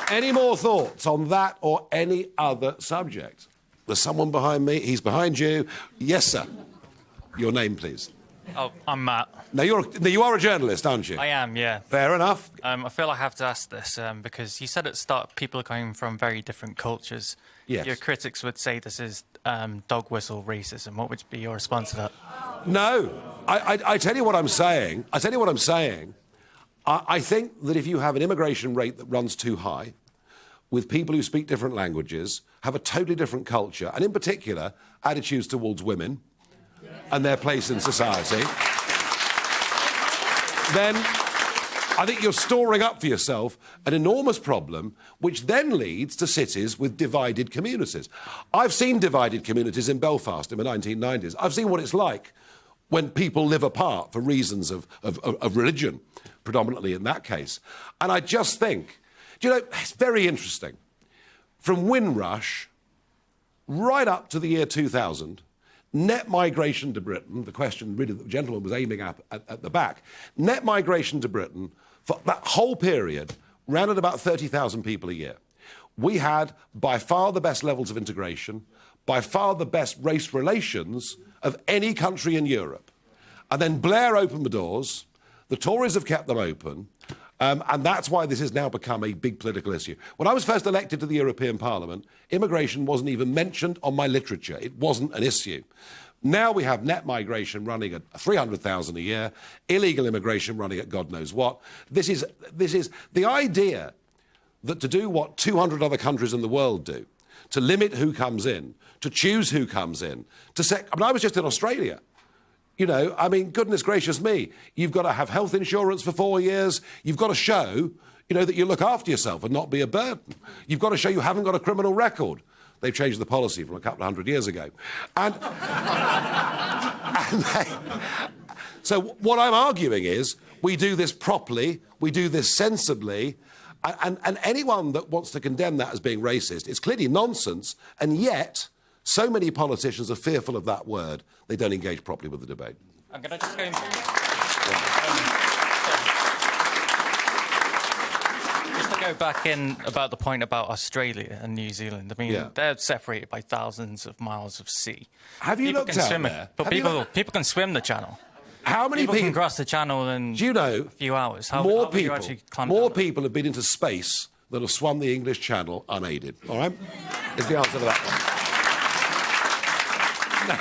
Any more thoughts on that or any other subject? There's someone behind me. He's behind you. Yes, sir. Your name, please. Oh, I'm Matt. Now, you are a journalist, aren't you? I am, yeah. Fair enough. I feel I have to ask this because you said at the start people are coming from very different cultures. Yes. Your critics would say this is dog whistle racism. What would be your response to that? No. I tell you what I'm saying. I think that if you have an immigration rate that runs too high, with people who speak different languages, have a totally different culture, and in particular, attitudes towards women and their place in society, then I think you're storing up for yourself an enormous problem, which then leads to cities with divided communities. I've seen divided communities in Belfast in the 1990s. I've seen what it's like when people live apart for reasons of religion, predominantly in that case. And I just think, it's very interesting. From Windrush right up to the year 2000, net migration to Britain, the question really that the gentleman was aiming at the back, net migration to Britain for that whole period ran at about 30,000 people a year. We had by far the best levels of integration, by far the best race relations of any country in Europe. And then Blair opened the doors, the Tories have kept them open, and that's why this has now become a big political issue. When I was first elected to the European Parliament, immigration wasn't even mentioned on my literature. It wasn't an issue. Now we have net migration running at 300,000 a year, illegal immigration running at God knows what. This is the idea that to do what 200 other countries in the world do, to limit who comes in, to choose who comes in, I was just in Australia. Goodness gracious me, you've got to have health insurance for 4 years. You've got to show, that you look after yourself and not be a burden. You've got to show you haven't got a criminal record. They've changed the policy from a couple of hundred years ago. So what I'm arguing is we do this properly, we do this sensibly, and anyone that wants to condemn that as being racist, it's clearly nonsense, and yet so many politicians are fearful of that word, they don't engage properly with the debate. I'm going to just go into... Just to go back in about the point about Australia and New Zealand. They're separated by thousands of miles of sea. Have you looked out there? But people can swim the channel. How many people can cross the channel in a few hours? More people have been into space than have swum the English Channel unaided. All right? Is the answer to that one. No.